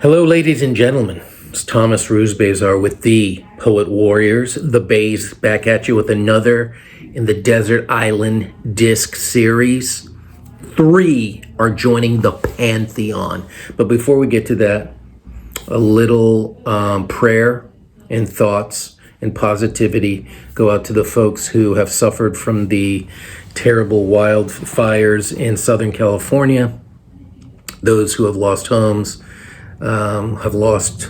Hello, ladies and gentlemen. It's Thomas Rusbazar with the Poet Warriors, the Bays, back at you with another in the Desert Island Disc series. 3 are joining the Pantheon. But before we get to that, a little prayer and thoughts and positivity go out to the folks who have suffered from the terrible wildfires in Southern California, those who have lost homes, have lost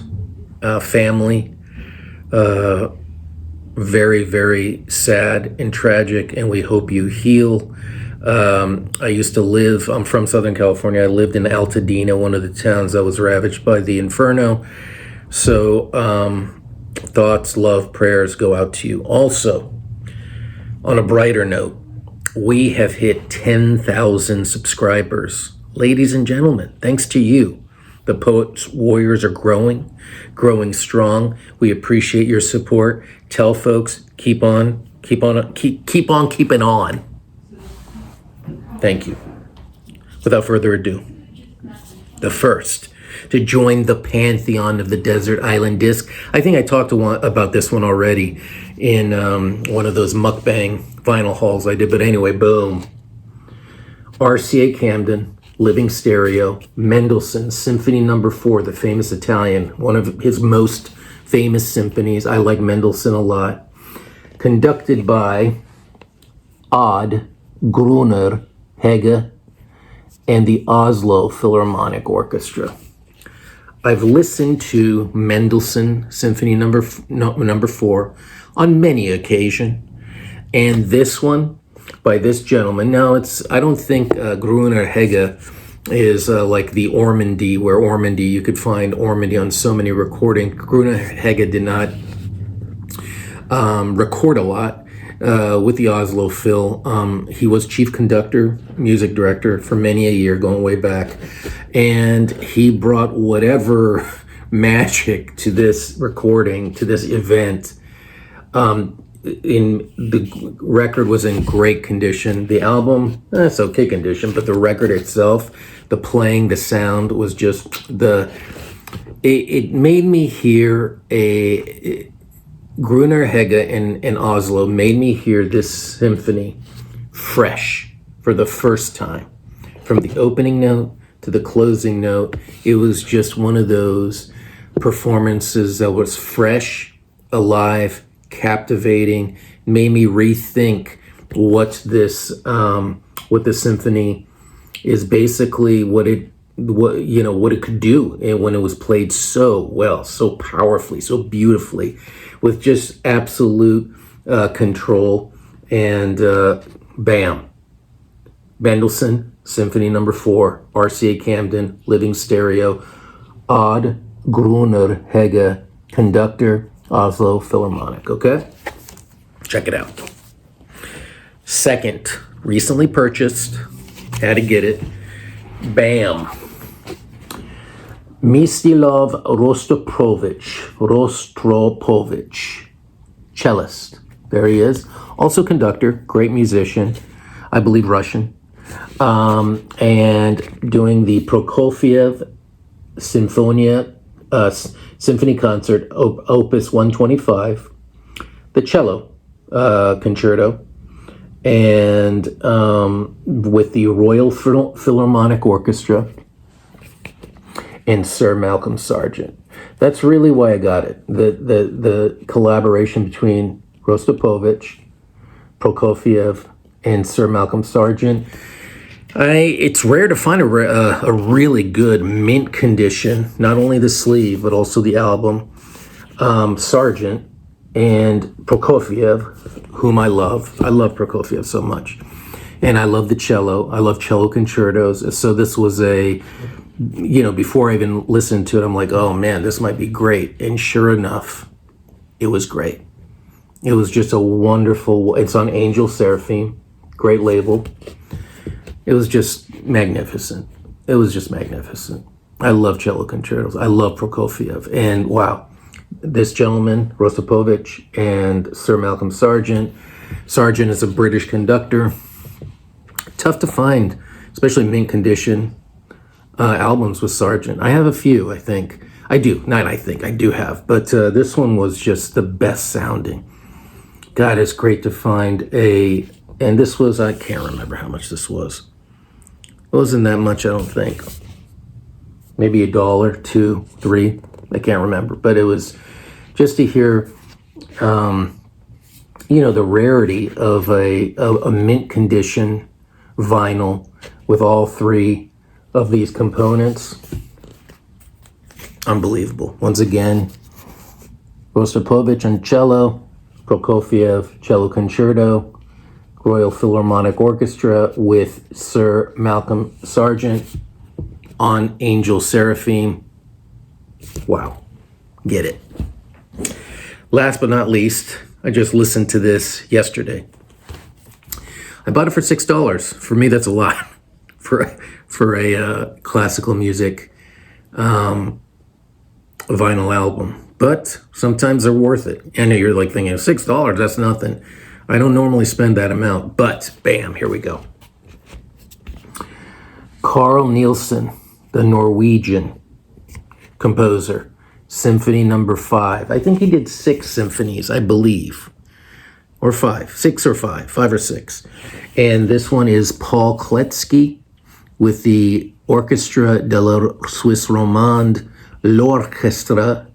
family. Very, very sad and tragic, and we hope you heal. I'm from Southern California. I lived in Altadena, one of the towns that was ravaged by the inferno. So thoughts, love, prayers go out to you. Also, on a brighter note, we have hit 10,000 subscribers. Ladies and gentlemen, thanks to you. The Poets Warriors are growing strong. We appreciate your support. Tell folks, keep on keeping on. Thank you. Without further ado, the first to join the Pantheon of the Desert Island Disc. I think I talked about this one already in one of those mukbang vinyl hauls I did. But anyway, boom. RCA Camden, Living Stereo, Mendelssohn, Symphony No. 4, the famous Italian, one of his most famous symphonies. I like Mendelssohn a lot. Conducted by Odd Gruner Hege and the Oslo Philharmonic Orchestra. I've listened to Mendelssohn Symphony No. 4 on many occasions, and this one by this gentleman. Now, I don't think Gruner Hege is like the Ormandy, where Ormandy, you could find Ormandy on so many recordings. Gruner Hege did not record a lot with the Oslo Phil. He was chief conductor, music director for many a year, going way back. And he brought whatever magic to this recording, to this event. The record was in great condition. The album, it's okay condition, but the record itself, the playing, the sound was just it made me hear Gruner Hege in Oslo made me hear this symphony fresh for the first time. From the opening note to the closing note, it was just one of those performances that was fresh, alive, captivating, made me rethink what this symphony is basically, what it could do, and when it was played so well, so powerfully, so beautifully, with just absolute control. And bam, Mendelssohn Symphony No. 4, RCA Camden, Living Stereo, Odd Gruner Hege, conductor, Oslo Philharmonic. Okay, check it out. Second, recently purchased, had to get it. Bam. Mstislav Rostropovich, cellist. There he is. Also conductor, great musician, I believe Russian, and doing the Prokofiev Symphony Concert, Opus 125, the cello concerto, and with the Royal Philharmonic Orchestra and Sir Malcolm Sargent. That's really why I got it. The collaboration between Rostropovich, Prokofiev, and Sir Malcolm Sargent. It's rare to find a really good mint condition, not only the sleeve, but also the album. Sargent and Prokofiev, whom I love. I love Prokofiev so much. And I love the cello. I love cello concertos. So this was before I even listened to it, I'm like, oh man, this might be great. And sure enough, it was great. It was just a wonderful, it's on Angel Seraphim, great label. It was just magnificent. I love cello concertos. I love Prokofiev. And wow, this gentleman, Rostropovich, and Sir Malcolm Sargent. Sargent is a British conductor. Tough to find, especially mint condition. albums with Sargent. I have a few, I think. I do. Not I think. I do have. But this one was just the best sounding. God, it's great to find and this was, I can't remember how much this was. It wasn't that much, I don't think. Maybe $1, $2, $3. I can't remember. But it was just to hear, the rarity of a mint condition vinyl with all three of these components. Unbelievable. Once again, Rostropovich on cello, Prokofiev cello concerto, Royal Philharmonic Orchestra with Sir Malcolm Sargent on Angel Seraphim. Wow. Get it. Last but not least, I just listened to this yesterday. I bought it for $6. For me, that's a lot for a classical music vinyl album. But sometimes they're worth it. I know you're like thinking, $6, that's nothing. I don't normally spend that amount, but bam, here we go. Carl Nielsen, the Norwegian composer, Symphony Number 5. I think he did 6 symphonies, I believe. Or 5, 6 or 5 or 6. And this one is Paul Kletsky with the Orchestra de la Suisse Romande, l'Orchestra.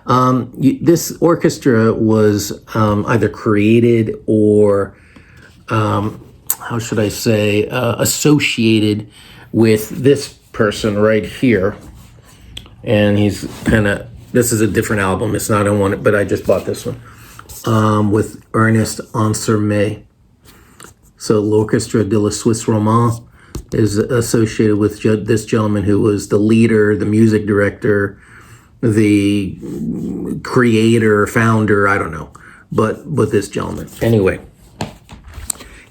This orchestra was either created or, how should I say, associated with this person right here. And he's this is a different album. It's not on one, but I just bought this one. With Ernest Ansermet. So l'Orchestra de la Suisse Romande is associated with this gentleman who was the leader, the music director, the creator, founder, I don't know, but this gentleman. Anyway,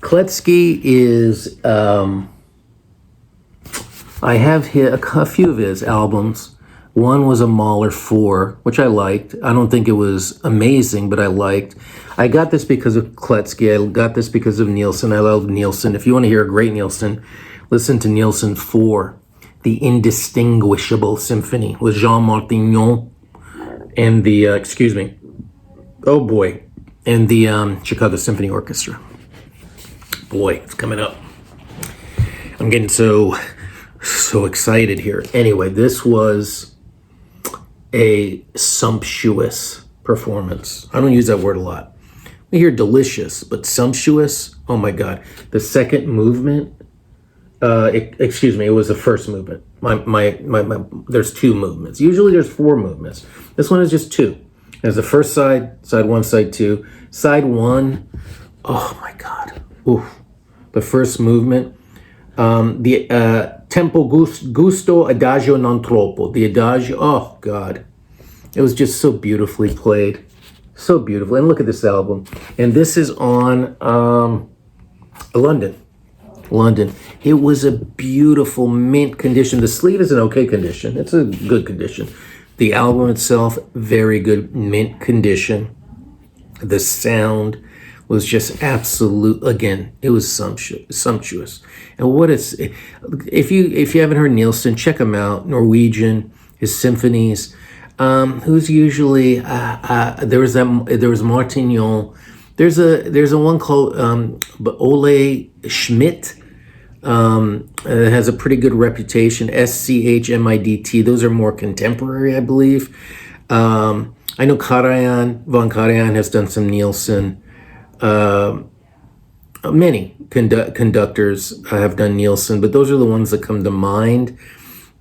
Kletsky is, I have a few of his albums. One was a Mahler 4, which I liked. I don't think it was amazing, but I liked. I got this because of Kletsky. I got this because of Nielsen. I love Nielsen. If you want to hear a great Nielsen, listen to Nielsen 4. The Indistinguishable Symphony with Jean Martignon and the, and the Chicago Symphony Orchestra. Boy, it's coming up. I'm getting so excited here. Anyway, this was a sumptuous performance. I don't use that word a lot. I hear delicious, but sumptuous, oh my God. The second movement, it was the first movement. There's 2 movements. Usually there's 4 movements. This one is just 2. There's the first side 1, side 2. Side 1, oh my God. Oof. The first movement, the tempo gusto adagio non troppo. The adagio, oh God. It was just so beautifully played. So beautiful. And look at this album. And this is on London. It was a beautiful mint condition. The sleeve is in okay condition. It's a good condition. The album itself, very good mint condition. The sound was just absolute. Again, it was sumptuous. And if you haven't heard Nielsen, check him out. Norwegian, his symphonies. Who's usually there was Martignon. There's a one called Ole Schmidt. It has a pretty good reputation. Schmidt. Those are more contemporary, I believe. I know von Karajan has done some Nielsen. Many conductors have done Nielsen, but those are the ones that come to mind.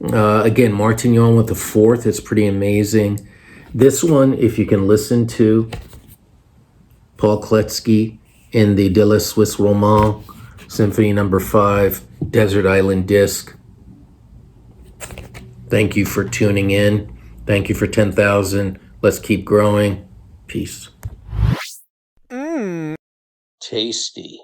Again, Martignon with the 4th is pretty amazing. This one, if you can listen to Paul Kletsky in the De la Suisse Romande, Symphony Number 5, Desert Island Disc. Thank you for tuning in. Thank you for 10,000. Let's keep growing. Peace. Tasty.